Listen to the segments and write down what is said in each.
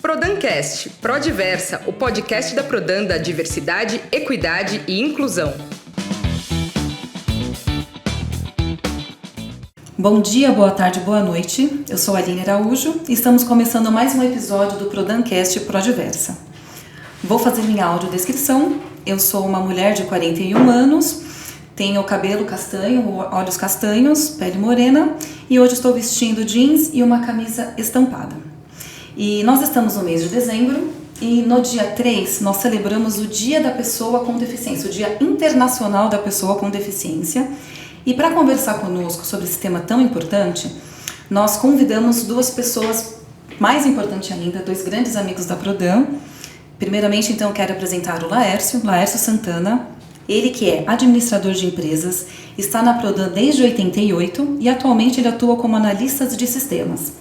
Prodancast, Prodiversa, o podcast da Prodan da diversidade, equidade e inclusão. Bom dia, boa tarde, boa noite. Eu sou a Aline Araújo e estamos começando mais um episódio do Prodancast Prodiversa. Vou fazer minha audiodescrição. Eu sou uma mulher de 41 anos, tenho cabelo castanho, olhos castanhos, pele morena e hoje estou vestindo jeans e uma camisa estampada. E nós estamos no mês de dezembro e no dia 3 nós celebramos o Dia da Pessoa com Deficiência, o Dia Internacional da Pessoa com Deficiência. E para conversar conosco sobre esse tema tão importante, nós convidamos duas pessoas, mais importante ainda, dois grandes amigos da Prodan. Primeiramente, então, quero apresentar o Laércio Santana. Ele que é administrador de empresas, está na Prodan desde 88 e atualmente ele atua como analista de sistemas.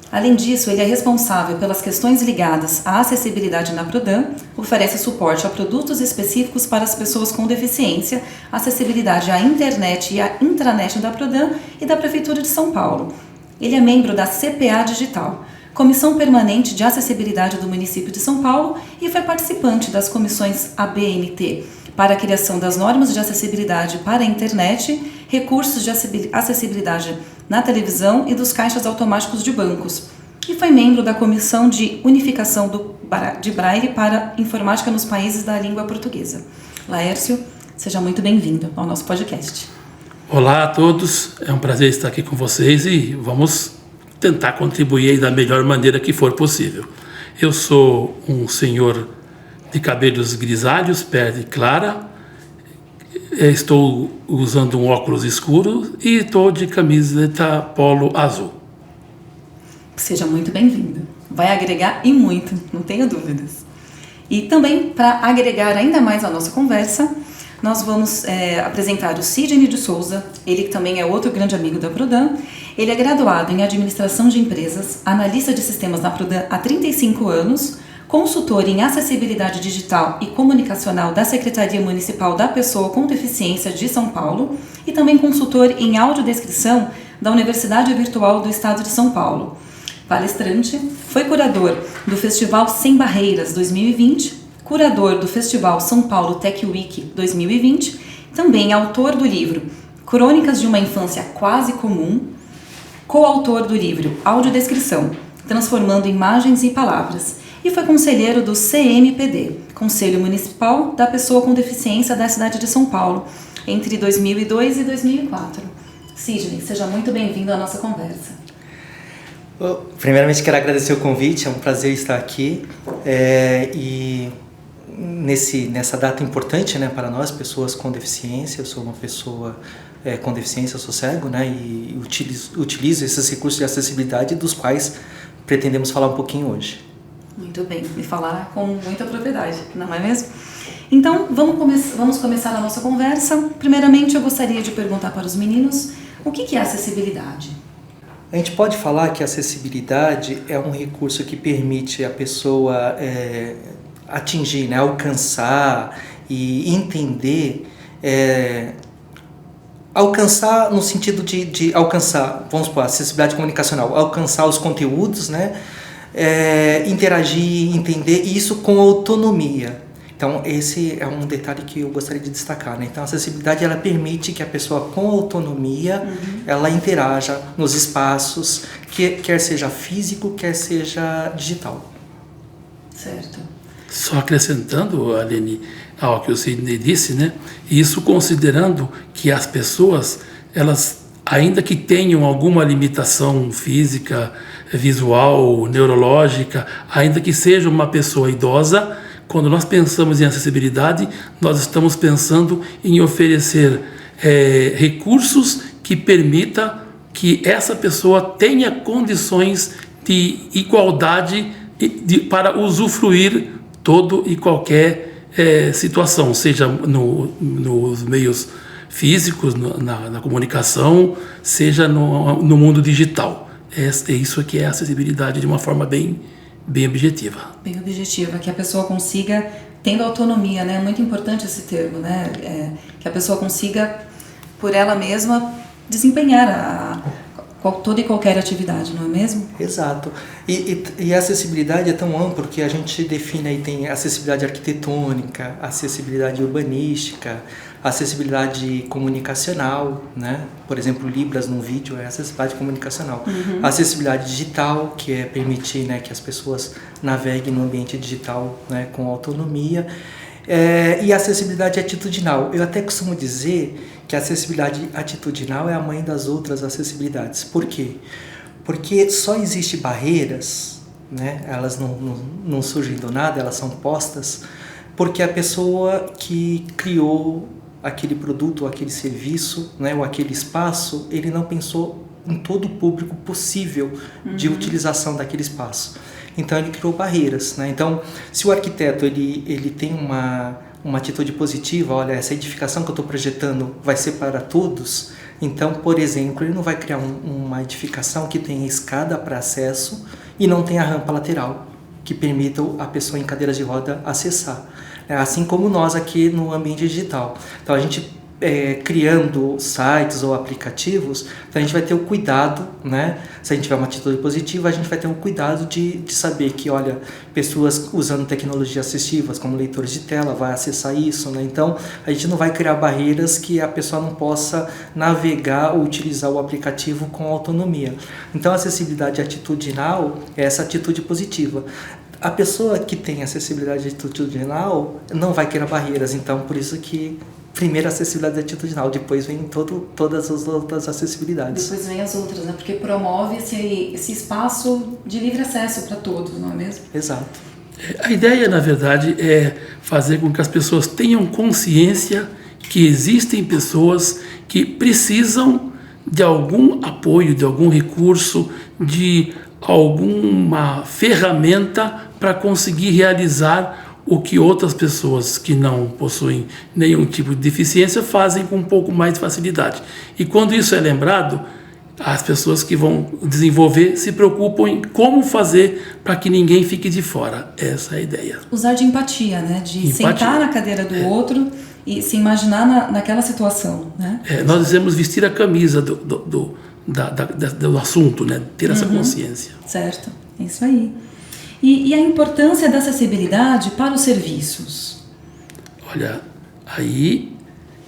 Além disso, ele é responsável pelas questões ligadas à acessibilidade na Prodan, oferece suporte a produtos específicos para as pessoas com deficiência, acessibilidade à internet e à intranet da Prodan e da Prefeitura de São Paulo. Ele é membro da CPA Digital, Comissão Permanente de Acessibilidade do Município de São Paulo, e foi participante das comissões ABNT para a criação das normas de acessibilidade para a internet, recursos de acessibilidade na televisão e dos caixas automáticos de bancos. E foi membro da Comissão de Unificação de Braille para Informática nos Países da Língua Portuguesa. Laércio, seja muito bem-vindo ao nosso podcast. Olá a todos, é um prazer estar aqui com vocês e vamos tentar contribuir da melhor maneira que for possível. Eu sou um senhor de cabelos grisalhos, pele clara, estou usando um óculos escuro e estou de camiseta polo azul. Seja muito bem-vindo. Vai agregar e muito, não tenho dúvidas. E também, para agregar ainda mais a nossa conversa, nós vamos apresentar o Sidney de Souza, ele que também é outro grande amigo da Prodan. Ele é graduado em Administração de Empresas, analista de sistemas na Prodan há 35 anos, consultor em acessibilidade digital e comunicacional da Secretaria Municipal da Pessoa com Deficiência de São Paulo e também consultor em audiodescrição da Universidade Virtual do Estado de São Paulo. Palestrante, foi curador do Festival Sem Barreiras 2020, curador do Festival São Paulo Tech Week 2020, também autor do livro Crônicas de uma Infância Quase Comum, coautor do livro Audiodescrição, Transformando Imagens em Palavras, e foi conselheiro do CMPD, Conselho Municipal da Pessoa com Deficiência da cidade de São Paulo, entre 2002 e 2004. Sidney, seja muito bem-vindo à nossa conversa. Primeiramente, quero agradecer o convite, é um prazer estar aqui e nessa data importante, né, para nós, pessoas com deficiência. Eu sou uma pessoa com deficiência, eu sou cego, né, e utilizo esses recursos de acessibilidade dos quais pretendemos falar um pouquinho hoje. Muito bem, me falar com muita propriedade, não é mesmo? Então, vamos começar a nossa conversa. Primeiramente, eu gostaria de perguntar para os meninos o que é acessibilidade? A gente pode falar que a acessibilidade é um recurso que permite a pessoa atingir, né, alcançar e entender, alcançar no sentido de alcançar, vamos supor, acessibilidade comunicacional, alcançar os conteúdos, né, interagir, entender, e isso com autonomia. Então, esse é um detalhe que eu gostaria de destacar, né? Então, a acessibilidade, ela permite que a pessoa com autonomia, ela interaja nos espaços, quer seja físico, quer seja digital. Certo. Só acrescentando, Aline, ao que o Sidney disse, né? Isso considerando que as pessoas, elas, ainda que tenham alguma limitação física, visual, neurológica, ainda que seja uma pessoa idosa, quando nós pensamos em acessibilidade, nós estamos pensando em oferecer recursos que permita que essa pessoa tenha condições de igualdade para usufruir todo e qualquer situação, seja nos meios físicos, na comunicação, seja no mundo digital. É isso que é acessibilidade de uma forma bem objetiva. Bem objetiva, que a pessoa consiga, tendo autonomia, né? É muito importante esse termo, né? Que a pessoa consiga, por ela mesma, desempenhar toda e qualquer atividade, não é mesmo? Exato. E a acessibilidade é tão ampla porque a gente define aí, tem acessibilidade arquitetônica, acessibilidade urbanística, acessibilidade comunicacional, né? Por exemplo, Libras num vídeo é acessibilidade comunicacional. Acessibilidade digital, que é permitir, né, que as pessoas naveguem no ambiente digital, né, com autonomia. E acessibilidade atitudinal. Eu até costumo dizer que a acessibilidade atitudinal é a mãe das outras acessibilidades. Por quê? Porque só existem barreiras, né? Elas não surgem do nada, elas são postas, porque a pessoa que criou aquele produto, ou aquele serviço, né, ou aquele espaço, ele não pensou em todo o público possível de utilização daquele espaço. Então ele criou barreiras, né? Então, se o arquiteto ele tem uma atitude positiva, olha, essa edificação que eu estou projetando vai ser para todos, então, por exemplo, ele não vai criar uma edificação que tenha escada para acesso e não tenha rampa lateral, que permita a pessoa em cadeiras de roda acessar. Assim como nós aqui no ambiente digital. Então, a gente criando sites ou aplicativos, então a gente vai ter o cuidado, né? Se a gente tiver uma atitude positiva, a gente vai ter o cuidado de saber que, olha, pessoas usando tecnologias assistivas, como leitores de tela, vai acessar isso, né? Então, a gente não vai criar barreiras que a pessoa não possa navegar ou utilizar o aplicativo com autonomia. Então, a acessibilidade atitudinal é essa atitude positiva. A pessoa que tem acessibilidade atitudinal não vai criar barreiras, então, por isso que primeiro a acessibilidade atitudinal, depois vem todas as outras acessibilidades. Depois vem as outras, né? Porque promove esse espaço de livre acesso para todos, não é mesmo? Exato. A ideia, na verdade, é fazer com que as pessoas tenham consciência que existem pessoas que precisam de algum apoio, de algum recurso, de alguma ferramenta para conseguir realizar o que outras pessoas que não possuem nenhum tipo de deficiência fazem com um pouco mais de facilidade. E quando isso é lembrado, as pessoas que vão desenvolver se preocupam em como fazer para que ninguém fique de fora. Essa é a ideia. Usar de empatia, né? De sentar na cadeira do outro e se imaginar naquela situação, né? Nós dizemos vestir a camisa do assunto, né? Ter essa consciência. Certo, é isso aí. E a importância da acessibilidade para os serviços? Olha, aí,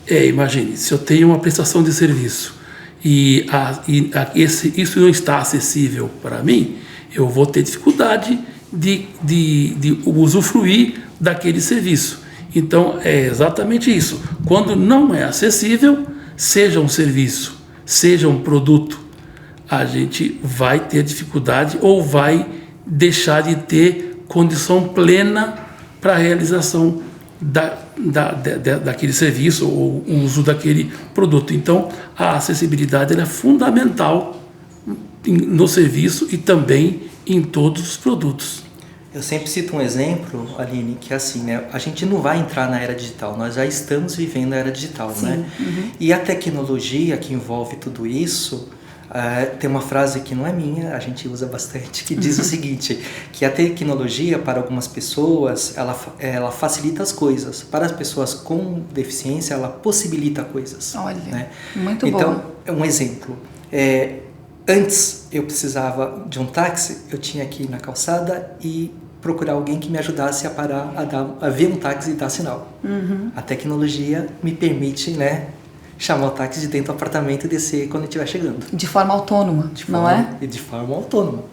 imagine, se eu tenho uma prestação de serviço e isso não está acessível para mim, eu vou ter dificuldade de usufruir daquele serviço. Então, é exatamente isso. Quando não é acessível, seja um serviço, seja um produto, a gente vai ter dificuldade ou vai deixar de ter condição plena para a realização daquele serviço ou o uso daquele produto. Então, a acessibilidade é fundamental no serviço e também em todos os produtos. Eu sempre cito um exemplo, Aline, que é assim, né? A gente não vai entrar na era digital, nós já estamos vivendo a era digital, sim, né? E a tecnologia que envolve tudo isso, tem uma frase que não é minha, a gente usa bastante, que diz o seguinte, que a tecnologia para algumas pessoas, ela facilita as coisas. Para as pessoas com deficiência, ela possibilita coisas. Olha, né? Muito bom. Então, um exemplo. Antes eu precisava de um táxi, eu tinha que ir na calçada e procurar alguém que me ajudasse a parar, a ver um táxi e dar sinal. A tecnologia me permite, né, chamar o táxi de dentro do apartamento e descer quando ele estiver chegando. De forma autônoma, não é? De forma autônoma.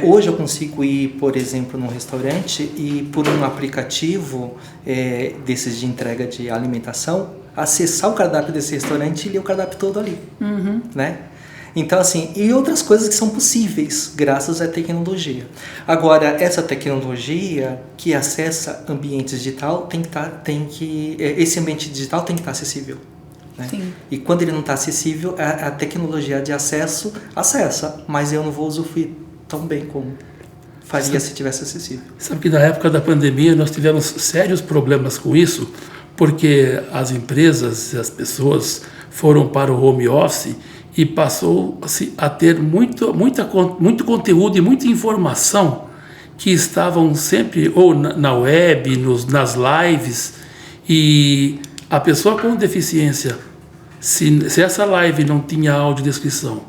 Hoje eu consigo ir, por exemplo, num restaurante e por um aplicativo desses de entrega de alimentação, acessar o cardápio desse restaurante e ler o cardápio todo ali. Né? Então, assim, e outras coisas que são possíveis graças à tecnologia. Agora, essa tecnologia que acessa ambientes digital esse ambiente digital tem que estar acessível. Né? Sim. E quando ele não está acessível, a tecnologia de acesso acessa, mas eu não vou usufruir tão bem como faria se tivesse acessível. Sabe que na época da pandemia nós tivemos sérios problemas com isso, porque as empresas e as pessoas foram para o home office e passou-se a ter muito conteúdo e muita informação que estavam sempre ou na web, nas lives, e a pessoa com deficiência, se essa live não tinha audiodescrição,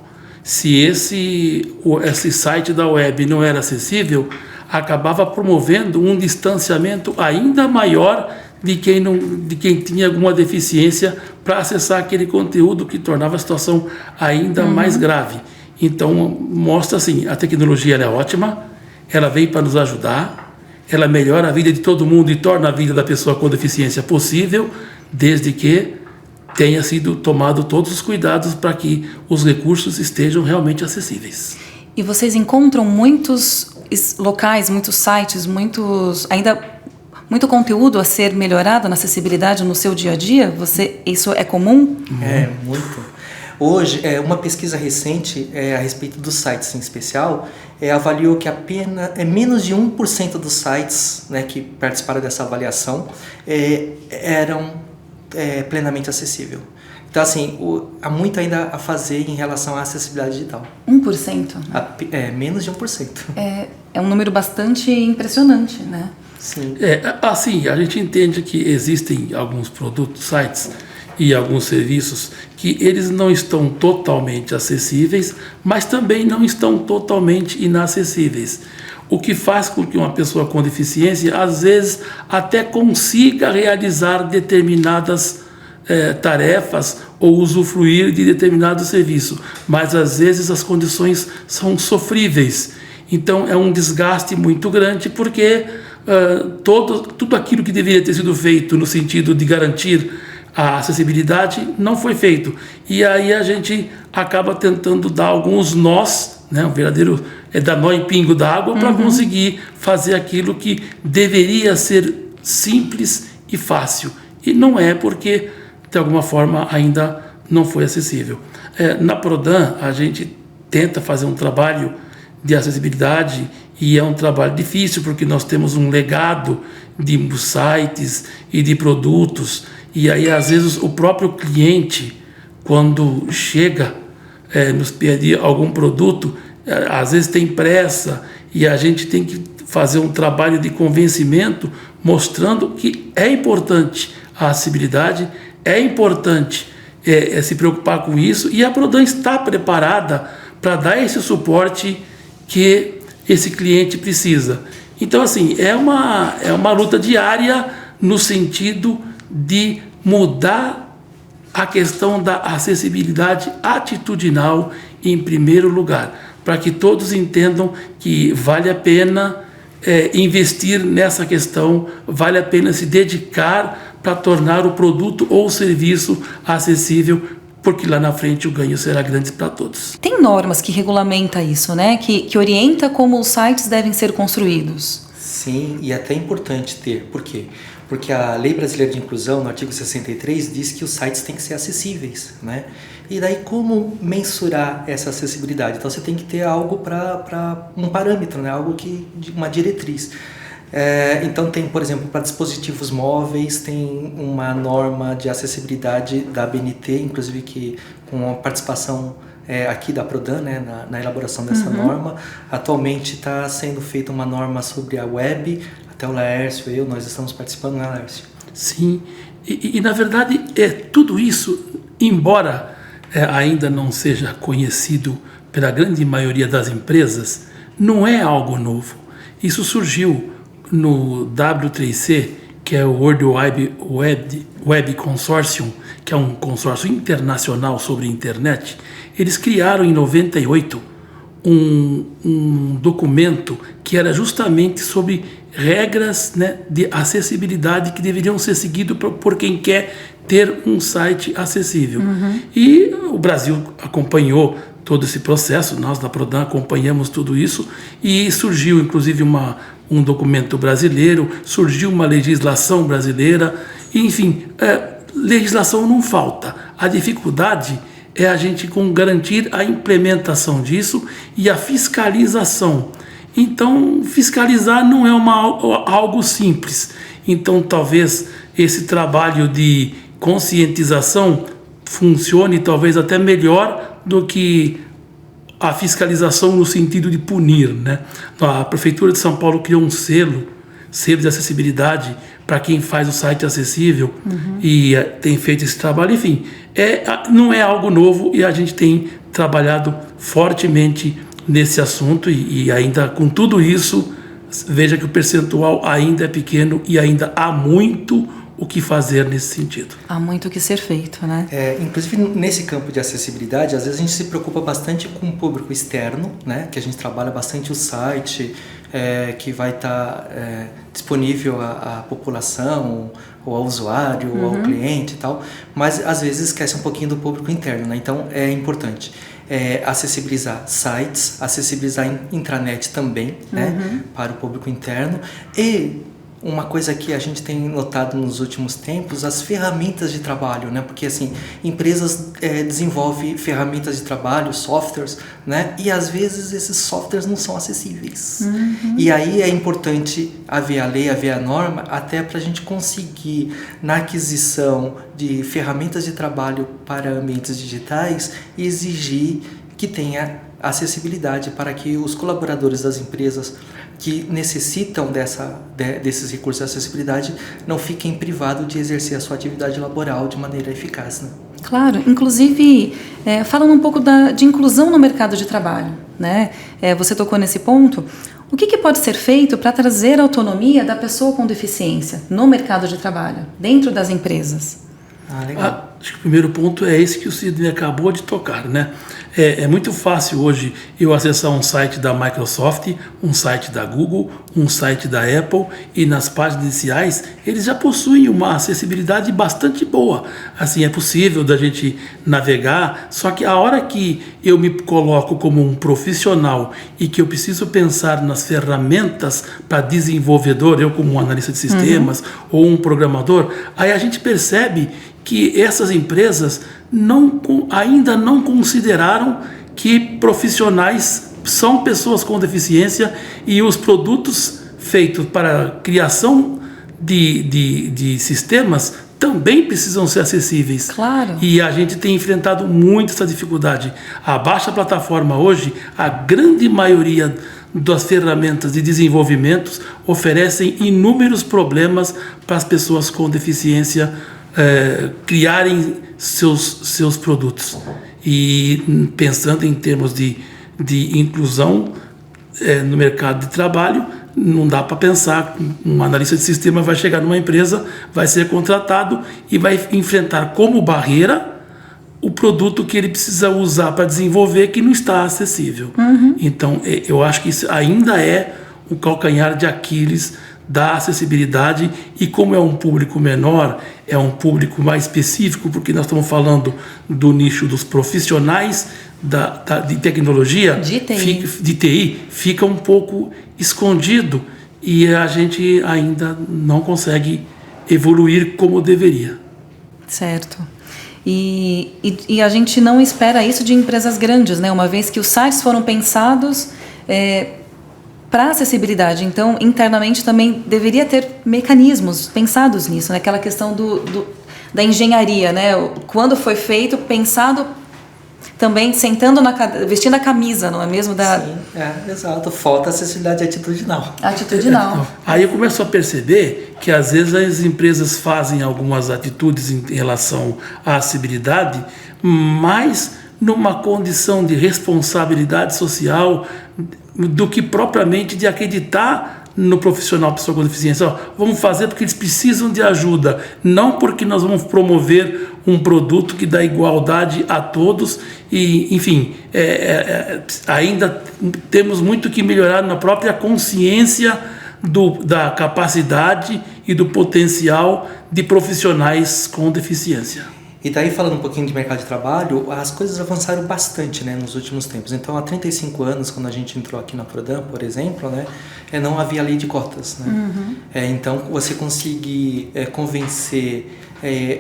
se esse site da web não era acessível, acabava promovendo um distanciamento ainda maior de quem tinha alguma deficiência para acessar aquele conteúdo, que tornava a situação ainda mais grave. Então, mostra assim, a tecnologia ela é ótima, ela vem para nos ajudar, ela melhora a vida de todo mundo e torna a vida da pessoa com deficiência possível, desde que tenha sido tomado todos os cuidados para que os recursos estejam realmente acessíveis. E vocês encontram muitos locais, muitos sites, ainda muito conteúdo a ser melhorado na acessibilidade no seu dia a dia? Isso é comum? É, muito. Hoje, uma pesquisa recente a respeito dos sites em especial, avaliou que apenas menos de 1% dos sites, né, que participaram dessa avaliação eram plenamente acessível. Então, assim, há muito ainda a fazer em relação à acessibilidade digital. 1%? Menos de 1%. É um número bastante impressionante, né? Sim. Assim, a gente entende que existem alguns produtos, sites e alguns serviços que eles não estão totalmente acessíveis, mas também não estão totalmente inacessíveis. O que faz com que uma pessoa com deficiência, às vezes, até consiga realizar determinadas tarefas ou usufruir de determinado serviço, mas às vezes as condições são sofríveis. Então é um desgaste muito grande, porque tudo aquilo que deveria ter sido feito no sentido de garantir a acessibilidade não foi feito. E aí a gente acaba tentando dar alguns nós, né, um verdadeiro dar nó em pingo d'água, para conseguir fazer aquilo que deveria ser simples e fácil. E não é, porque de alguma forma ainda não foi acessível. Na Prodan a gente tenta fazer um trabalho de acessibilidade, e é um trabalho difícil, porque nós temos um legado de sites e de produtos, e aí às vezes o próprio cliente, quando chega nos pedir algum produto, às vezes tem pressa, e a gente tem que fazer um trabalho de convencimento, mostrando que é importante a acessibilidade, é importante se preocupar com isso, e a Prodan está preparada para dar esse suporte que esse cliente precisa. Então, assim, é uma luta diária no sentido de mudar a questão da acessibilidade atitudinal em primeiro lugar, para que todos entendam que vale a pena investir nessa questão, vale a pena se dedicar para tornar o produto ou o serviço acessível, porque lá na frente o ganho será grande para todos. Tem normas que regulamentam isso, né? Que orienta como os sites devem ser construídos. Sim, e até é importante ter. Por quê? Porque a Lei Brasileira de Inclusão, no artigo 63, diz que os sites têm que ser acessíveis, né? E daí como mensurar essa acessibilidade? Então você tem que ter algo para um parâmetro, né? Algo uma diretriz. Então tem, por exemplo, para dispositivos móveis, tem uma norma de acessibilidade da ABNT, inclusive que com a participação aqui da Prodan, né, na elaboração dessa norma. Atualmente está sendo feita uma norma sobre a web, até o Laércio nós estamos participando, né, Laércio? Sim, e na verdade tudo isso, embora ainda não seja conhecido pela grande maioria das empresas, não é algo novo. Isso surgiu no W3C, que é o World Web Consortium, que é um consórcio internacional sobre a internet. Eles criaram em 98 um documento que era justamente sobre regras, né, de acessibilidade que deveriam ser seguidas por quem quer ter um site acessível. E o Brasil acompanhou todo esse processo, nós da Prodan acompanhamos tudo isso, e surgiu inclusive um documento brasileiro, surgiu uma legislação brasileira, enfim, legislação não falta. A dificuldade é a gente garantir a implementação disso e a fiscalização. Então, fiscalizar não é algo simples. Então, talvez esse trabalho de conscientização funcione talvez até melhor do que a fiscalização no sentido de punir, né? A Prefeitura de São Paulo criou um selo de acessibilidade para quem faz o site acessível e tem feito esse trabalho. Enfim, não é algo novo, e a gente tem trabalhado fortemente nesse assunto e ainda com tudo isso, veja que o percentual ainda é pequeno e ainda há muito o que fazer nesse sentido. Há muito o que ser feito, né? Inclusive, nesse campo de acessibilidade, às vezes a gente se preocupa bastante com o público externo, né? Que a gente trabalha bastante o site, que vai estar disponível à população, ou ao usuário, ou ao cliente e tal, mas às vezes esquece um pouquinho do público interno, né? Então, é importante acessibilizar sites, acessibilizar intranet também, né? Para o público interno. E uma coisa que a gente tem notado nos últimos tempos, as ferramentas de trabalho, né? Porque assim, empresas desenvolvem ferramentas de trabalho, softwares, né? E às vezes esses softwares não são acessíveis. E aí é importante haver a lei, haver a norma, até para a gente conseguir, na aquisição de ferramentas de trabalho para ambientes digitais, exigir que tenha acessibilidade para que os colaboradores das empresas que necessitam desses recursos de acessibilidade não fiquem privados de exercer a sua atividade laboral de maneira eficaz, né? Claro, inclusive, falando um pouco de inclusão no mercado de trabalho, né? Você tocou nesse ponto. O que pode ser feito para trazer a autonomia da pessoa com deficiência no mercado de trabalho, dentro das empresas? Legal. Acho que o primeiro ponto é esse que o Sidney acabou de tocar, né? É muito fácil hoje eu acessar um site da Microsoft, um site da Google, um site da Apple, e nas páginas iniciais eles já possuem uma acessibilidade bastante boa. Assim, é possível da gente navegar, só que a hora que eu me coloco como um profissional e que eu preciso pensar nas ferramentas para desenvolvedor, eu como um analista de sistemas ou um programador, aí a gente percebe que essas empresas ainda não consideraram que profissionais são pessoas com deficiência e os produtos feitos para a criação de sistemas também precisam ser acessíveis. Claro. E a gente tem enfrentado muito essa dificuldade. A baixa plataforma hoje, a grande maioria das ferramentas de desenvolvimento oferecem inúmeros problemas para as pessoas com deficiência criarem seus produtos. E pensando em termos de inclusão no mercado de trabalho, não dá para pensar um analista de sistema vai chegar numa empresa, vai ser contratado e vai enfrentar como barreira o produto que ele precisa usar para desenvolver que não está acessível. Então, eu acho que isso ainda é o calcanhar de Aquiles da acessibilidade, e como é um público menor, é um público mais específico, porque nós estamos falando do nicho dos profissionais de tecnologia, de TI, fica um pouco escondido e a gente ainda não consegue evoluir como deveria. Certo. E a gente não espera isso de empresas grandes, né? Uma vez que os sites foram pensados para acessibilidade, então internamente também deveria ter mecanismos pensados nisso, né? Aquela questão da engenharia, né? Quando foi feito, pensado também vestindo a camisa, não é mesmo? Sim, exato. Falta acessibilidade atitudinal. Atitudinal. Aí eu começo a perceber que às vezes as empresas fazem algumas atitudes em relação à acessibilidade, mas numa condição de responsabilidade social do que propriamente de acreditar no profissional pessoa com deficiência. Vamos fazer porque eles precisam de ajuda, não porque nós vamos promover um produto que dá igualdade a todos. E, enfim, ainda temos muito que melhorar na própria consciência da capacidade e do potencial de profissionais com deficiência. E daí, falando um pouquinho de mercado de trabalho, as coisas avançaram bastante, né, nos últimos tempos. Então, há 35 anos, quando a gente entrou aqui na Prodam, por exemplo, né, não havia lei de cotas. Né? Então, você conseguir convencer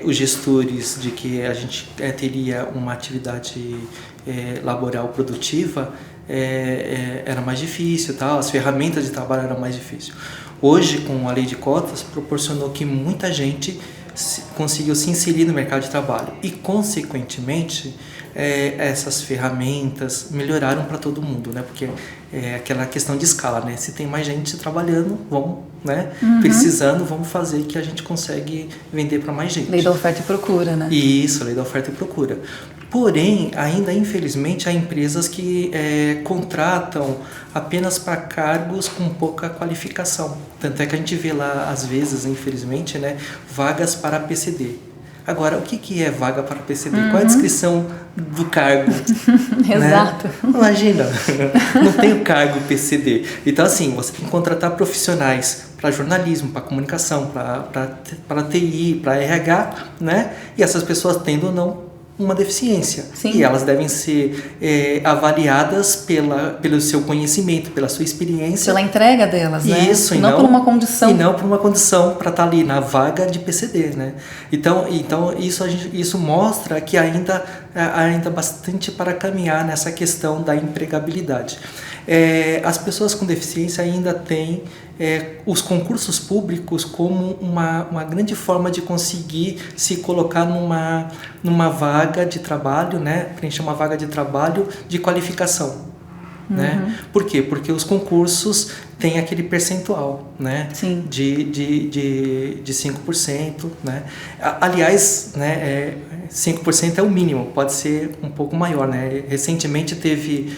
os gestores de que a gente teria uma atividade laboral produtiva era mais difícil, tal. As ferramentas de trabalho eram mais difíceis. Hoje, com a lei de cotas, proporcionou que muita gente conseguiu se inserir no mercado de trabalho e, consequentemente, essas ferramentas melhoraram para todo mundo, né? Porque é aquela questão de escala, né? Se tem mais gente trabalhando, vamos, né? Precisando, vamos fazer que a gente consegue vender para mais gente. Lei da oferta e procura, né? Isso, lei da oferta e procura. Porém, ainda infelizmente há empresas que contratam apenas para cargos com pouca qualificação. Tanto é que a gente vê lá, às vezes, infelizmente, né, vagas para PCD. Agora, o que é vaga para PCD? Qual é a descrição do cargo? Exato. Né? Imagina, não tem o cargo PCD. Então, assim, você tem que contratar profissionais para jornalismo, para comunicação, para TI, para RH, né? E essas pessoas tendo ou não uma deficiência. Sim. E elas devem ser avaliadas pelo seu conhecimento, pela sua experiência. Pela entrega delas, né? Isso, e não por uma condição. E não por uma condição para estar ali na vaga de PCD, né? Então isso mostra que ainda bastante para caminhar nessa questão da empregabilidade. As pessoas com deficiência ainda têm os concursos públicos como uma grande forma de conseguir se colocar numa vaga de trabalho, né? Preencher uma vaga de trabalho de qualificação. Né? Por quê? Porque os concursos têm aquele percentual, né? Sim. De 5%, né? Aliás, né, 5% é o mínimo, pode ser um pouco maior, né? Recentemente teve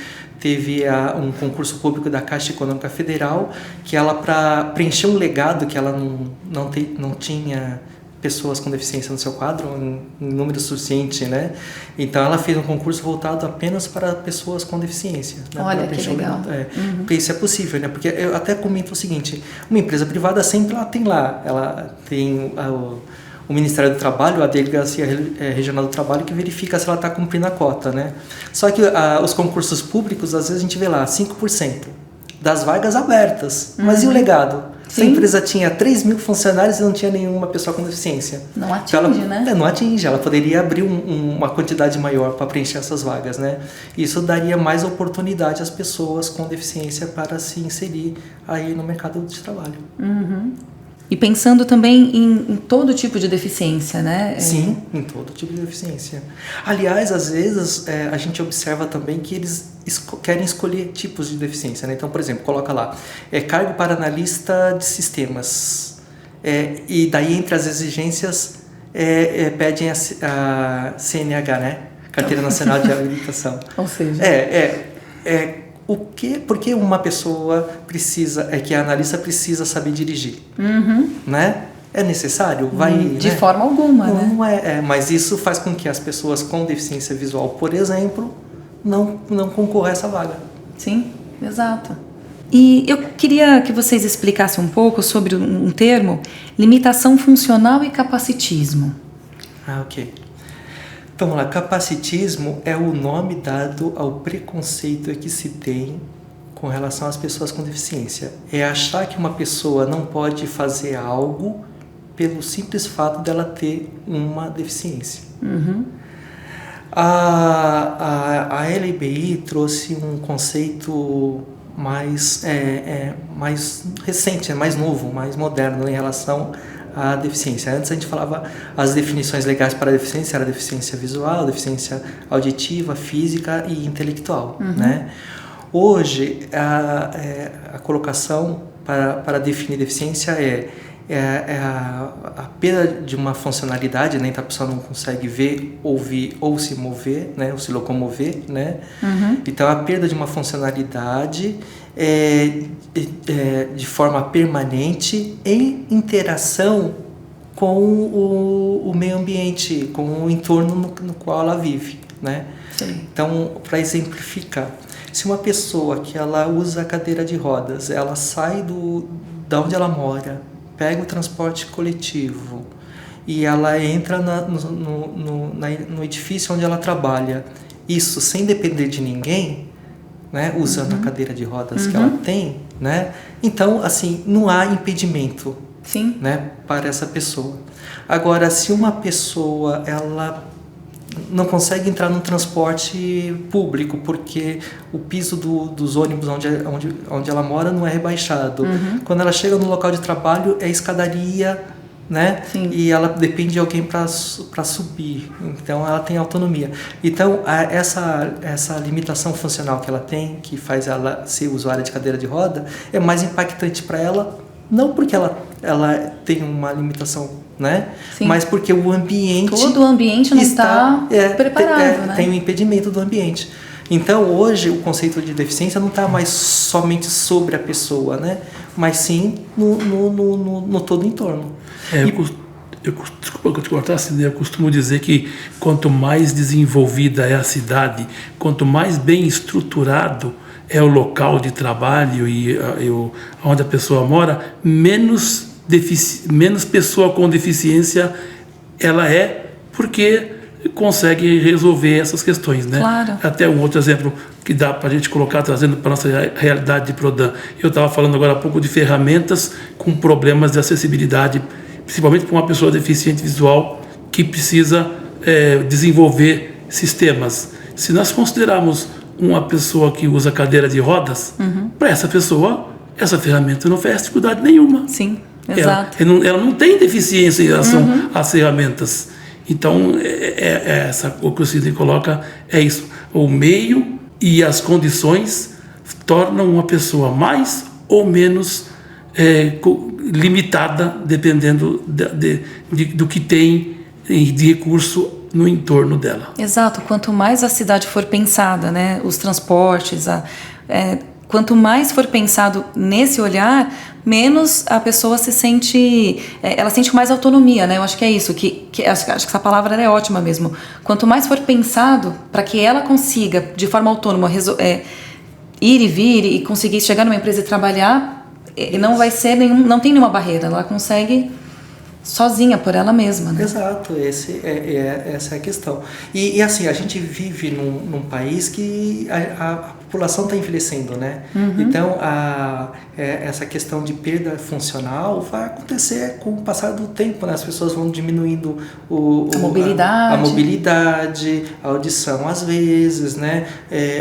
um concurso público da Caixa Econômica Federal que ela, para preencher um legado que ela não tinha pessoas com deficiência no seu quadro em número suficiente, né? Então ela fez um concurso voltado apenas para pessoas com deficiência. Né? Olha que legal. Porque isso é possível, né? Porque eu até comento o seguinte: uma empresa privada sempre ela tem o Ministério do Trabalho, a Delegacia Regional do Trabalho, que verifica se ela está cumprindo a cota, né? Só que os concursos públicos, às vezes a gente vê lá 5% das vagas abertas, mas e o legado? Se a empresa tinha 3 mil funcionários e não tinha nenhuma pessoa com deficiência. Não atinge, né? Não atinge, ela poderia abrir uma quantidade maior para preencher essas vagas, né? Isso daria mais oportunidade às pessoas com deficiência para se inserir aí no mercado de trabalho. E pensando também em todo tipo de deficiência, né? Sim, em todo tipo de deficiência. Aliás, às vezes a gente observa também que eles querem escolher tipos de deficiência, né? Então, por exemplo, coloca lá, cargo para analista de sistemas. E daí, entre as exigências, pedem a CNH, né? Carteira Nacional de Habilitação. Ou seja... Por que uma pessoa que é analista precisa saber dirigir? Né? É necessário? De forma alguma, né? Não mas isso faz com que as pessoas com deficiência visual, por exemplo, não concorram a essa vaga. Sim, exato. E eu queria que vocês explicassem um pouco sobre um termo, limitação funcional e capacitismo. Ok. Então, vamos lá, capacitismo é o nome dado ao preconceito que se tem com relação às pessoas com deficiência. É achar que uma pessoa não pode fazer algo pelo simples fato dela ter uma deficiência. A LBI trouxe um conceito mais recente, mais novo, mais moderno em relação à deficiência. Antes a gente falava as definições legais para a deficiência, era deficiência visual, deficiência auditiva, física e intelectual, né? Hoje a colocação para definir deficiência é a perda de uma funcionalidade, né? Então a pessoa não consegue ver, ouvir ou se mover, né? Ou se locomover, né? Então a perda de uma funcionalidade de forma permanente em interação com o meio ambiente, com o entorno no qual ela vive, né? Sim. Então, para exemplificar, se uma pessoa que ela usa cadeira de rodas, ela sai da onde ela mora, pega o transporte coletivo e ela entra no edifício onde ela trabalha, isso sem depender de ninguém, né, usando a cadeira de rodas que ela tem, né? Então, assim, não há impedimento, Sim. né, para essa pessoa. Agora, se uma pessoa ela não consegue entrar num transporte público porque o piso dos ônibus onde ela mora não é rebaixado, quando ela chega no local de trabalho é escadaria, né? Sim. E ela depende de alguém para subir, então ela tem autonomia. Então essa limitação funcional que ela tem, que faz ela ser usuária de cadeira de roda, é mais impactante para ela Não porque ela tem uma limitação, né? Sim. Mas porque o ambiente... Todo o ambiente não está preparado, né? Tem um impedimento do ambiente. Então, hoje, o conceito de deficiência não está mais somente sobre a pessoa, né? Mas sim no todo o entorno. Desculpa que eu te cortasse, eu costumo dizer que quanto mais desenvolvida é a cidade, quanto mais bem estruturado é o local de trabalho e onde a pessoa mora, menos pessoa com deficiência ela é, porque consegue resolver essas questões, né? Claro. Até um outro exemplo que dá para a gente colocar, trazendo para a nossa realidade de Prodan. Eu estava falando agora há pouco de ferramentas com problemas de acessibilidade, principalmente para uma pessoa deficiente visual que precisa desenvolver sistemas. Se nós considerarmos uma pessoa que usa cadeira de rodas, para essa pessoa, essa ferramenta não faz dificuldade nenhuma. Sim, exato. Ela não tem deficiência em relação às ferramentas. Então, o que o Sidney coloca é isso. O meio e as condições tornam uma pessoa mais ou menos limitada, dependendo do que tem de recurso no entorno dela. Exato. Quanto mais a cidade for pensada, né, os transportes, quanto mais for pensado nesse olhar, menos a pessoa se sente, ela sente mais autonomia, né? Eu acho que é isso, acho que essa palavra é ótima mesmo. Quanto mais for pensado para que ela consiga, de forma autônoma, ir e vir e conseguir chegar numa empresa e trabalhar, não vai ser não tem nenhuma barreira, ela consegue sozinha, por ela mesma, né? Exato, essa é a questão. E assim, a gente vive num país que a população está envelhecendo, né? Então, essa questão de perda funcional vai acontecer com o passar do tempo, né? As pessoas vão diminuindo a mobilidade, a audição às vezes, né?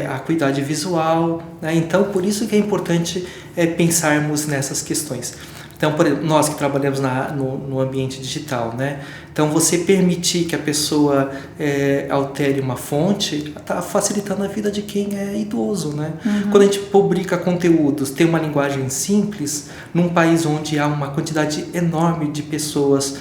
A acuidade visual, né? Então, por isso que é importante pensarmos nessas questões. Então, por exemplo, nós que trabalhamos no ambiente digital, né? Então, você permitir que a pessoa altere uma fonte está facilitando a vida de quem é idoso, né? Quando a gente publica conteúdos, tem uma linguagem simples, num país onde há uma quantidade enorme de pessoas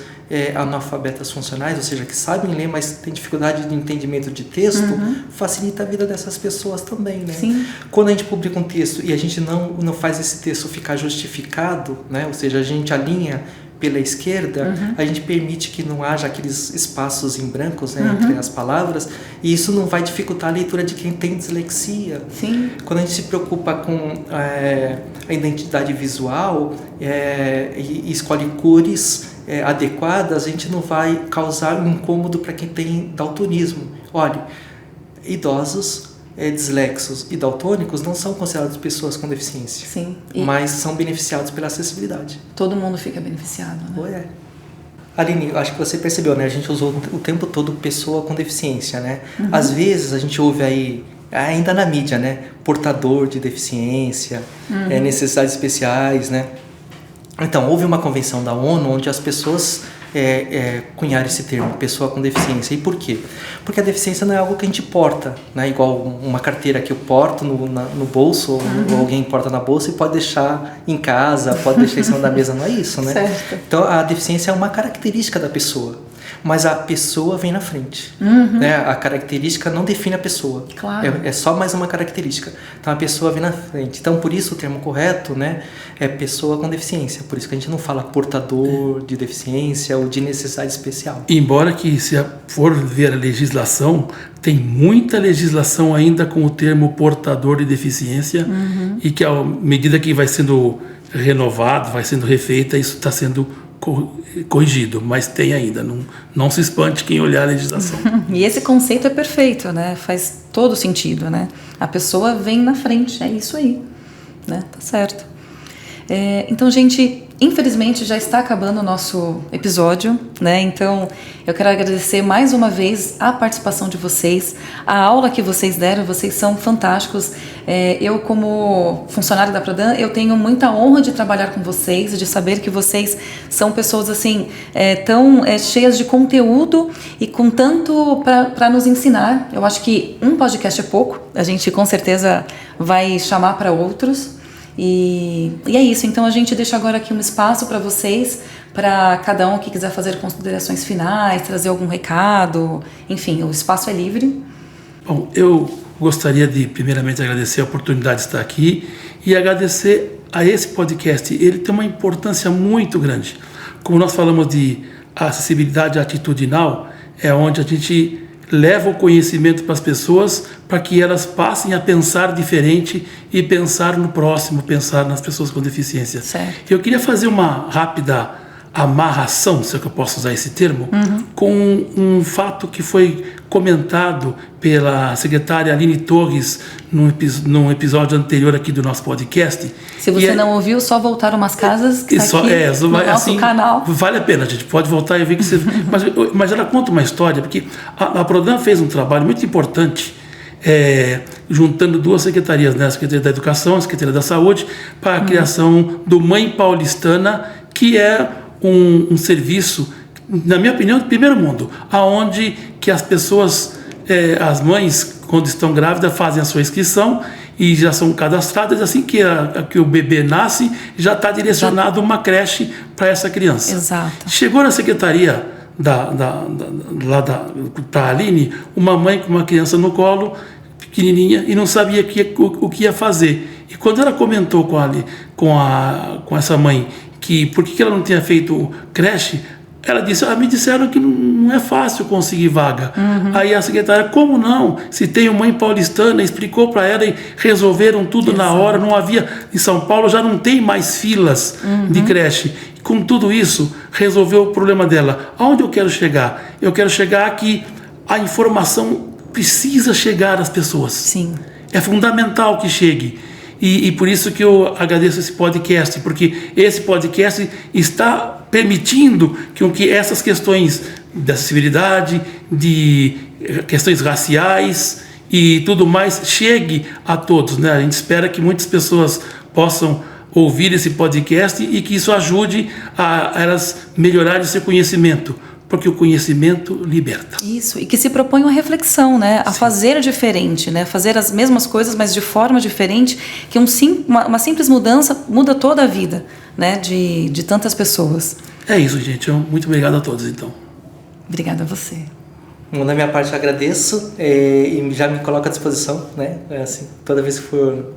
analfabetas funcionais, ou seja, que sabem ler, mas têm dificuldade de entendimento de texto, facilita a vida dessas pessoas também, né? Sim. Quando a gente publica um texto e a gente não faz esse texto ficar justificado, né? Ou seja, a gente alinha pela esquerda, a gente permite que não haja aqueles espaços em brancos, né, entre as palavras, e isso não vai dificultar a leitura de quem tem dislexia. Sim. Quando a gente se preocupa com a identidade visual e escolhe cores adequadas, a gente não vai causar um incômodo para quem tem daltonismo. Olha, idosos, dislexos e daltônicos não são considerados pessoas com deficiência. Sim. Mas são beneficiados pela acessibilidade. Todo mundo fica beneficiado, né? Aline, acho que você percebeu, né? A gente usou o tempo todo pessoa com deficiência, né? Às vezes a gente ouve aí, ainda na mídia, né? Portador de deficiência, necessidades especiais, né? Então, houve uma convenção da ONU onde as pessoas cunharam esse termo, pessoa com deficiência. E por quê? Porque a deficiência não é algo que a gente porta, né? Igual uma carteira que eu porto no bolso, ou alguém porta na bolsa e pode deixar em casa, pode deixar em cima da mesa, não é isso, né? Certo. Então, a deficiência é uma característica da pessoa. Mas a pessoa vem na frente, né? A característica não define a pessoa. Claro. É só mais uma característica. Então a pessoa vem na frente. Então por isso o termo correto, né, é pessoa com deficiência. Por isso que a gente não fala portador de deficiência ou de necessidade especial. Embora que, se for ver a legislação, tem muita legislação ainda com o termo portador de deficiência, e que à medida que vai sendo renovado, vai sendo refeita, isso está sendo corrigido, mas tem ainda, não se espante quem olhar a legislação. E esse conceito é perfeito, né? Faz todo sentido, né? A pessoa vem na frente, é isso aí, né? Tá certo. Então, gente, infelizmente já está acabando o nosso episódio, né? Então, eu quero agradecer mais uma vez a participação de vocês, a aula que vocês deram, vocês são fantásticos. Eu, como funcionária da Prodan, eu tenho muita honra de trabalhar com vocês, de saber que vocês são pessoas assim, tão cheias de conteúdo e com tanto para nos ensinar. Eu acho que um podcast é pouco, a gente com certeza vai chamar para outros. E é isso, então a gente deixa agora aqui um espaço para vocês, para cada um que quiser fazer considerações finais, trazer algum recado, enfim, o espaço é livre. Bom, eu gostaria de primeiramente agradecer a oportunidade de estar aqui e agradecer a esse podcast. Ele tem uma importância muito grande. Como nós falamos de acessibilidade atitudinal, é onde a gente leva o conhecimento para as pessoas para que elas passem a pensar diferente e pensar no próximo, pensar nas pessoas com deficiência. Certo. Eu queria fazer uma rápida amarração, se é que eu posso usar esse termo, com um fato que foi comentado pela secretária Aline Torres num episódio anterior aqui do nosso podcast. Se você não ouviu, só voltar umas casas que está aqui no nosso assim, canal. Vale a pena, a gente pode voltar e ver que você... mas ela conta uma história, porque a Prodan fez um trabalho muito importante, juntando duas secretarias, né? A Secretaria da Educação, a Secretaria da Saúde, para a criação do Mãe Paulistana, que é um serviço, na minha opinião, de primeiro mundo, aonde que as pessoas, as mães, quando estão grávidas, fazem a sua inscrição e já são cadastradas, assim que o bebê nasce, já está direcionado uma creche para essa criança. Exato. Chegou na secretaria para a Aline, uma mãe com uma criança no colo, pequenininha, e não sabia o que ia fazer. E quando ela comentou com essa mãe que por que ela não tinha feito creche, ela disse, me disseram que não é fácil conseguir vaga. Aí a secretária, como não? Se tem uma Mãe Paulistana, explicou para ela e resolveram tudo na hora, não havia, em São Paulo já não tem mais filas de creche. Com tudo isso, resolveu o problema dela. Aonde eu quero chegar? Eu quero chegar que a informação precisa chegar às pessoas. Sim. É fundamental que chegue. E por isso que eu agradeço esse podcast, porque esse podcast está permitindo que essas questões de acessibilidade, de questões raciais e tudo mais chegue a todos, né? A gente espera que muitas pessoas possam ouvir esse podcast e que isso ajude a elas melhorarem seu conhecimento, porque o conhecimento liberta. Isso, e que se propõe uma reflexão, né? A fazer diferente, né? Fazer as mesmas coisas, mas de forma diferente, que uma simples mudança muda toda a vida, né? De tantas pessoas. É isso, gente. Muito obrigado a todos, então. Obrigada a você. Bom, da minha parte, eu agradeço e já me coloco à disposição, né? Assim, toda vez que for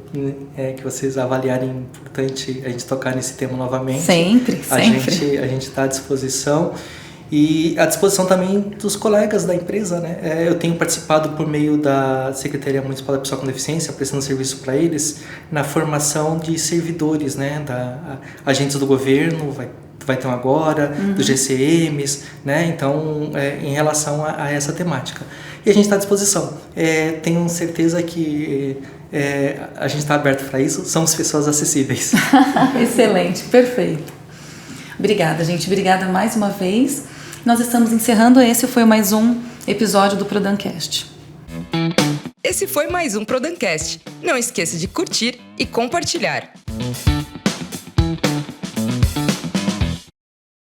que vocês avaliarem importante a gente tocar nesse tema novamente. Sempre. A gente está à disposição. E à disposição também dos colegas da empresa, né? Eu tenho participado por meio da Secretaria Municipal da Pessoa com Deficiência, prestando serviço para eles, na formação de servidores, né? Agentes do governo, vai ter um agora, dos GCMs, né? Então, em relação a essa temática. E a gente está à disposição. Tenho certeza que a gente está aberto para isso, somos pessoas acessíveis. Excelente, perfeito. Obrigada, gente. Obrigada mais uma vez. Nós estamos encerrando. Esse foi mais um episódio do Prodancast. Esse foi mais um Prodancast. Não esqueça de curtir e compartilhar.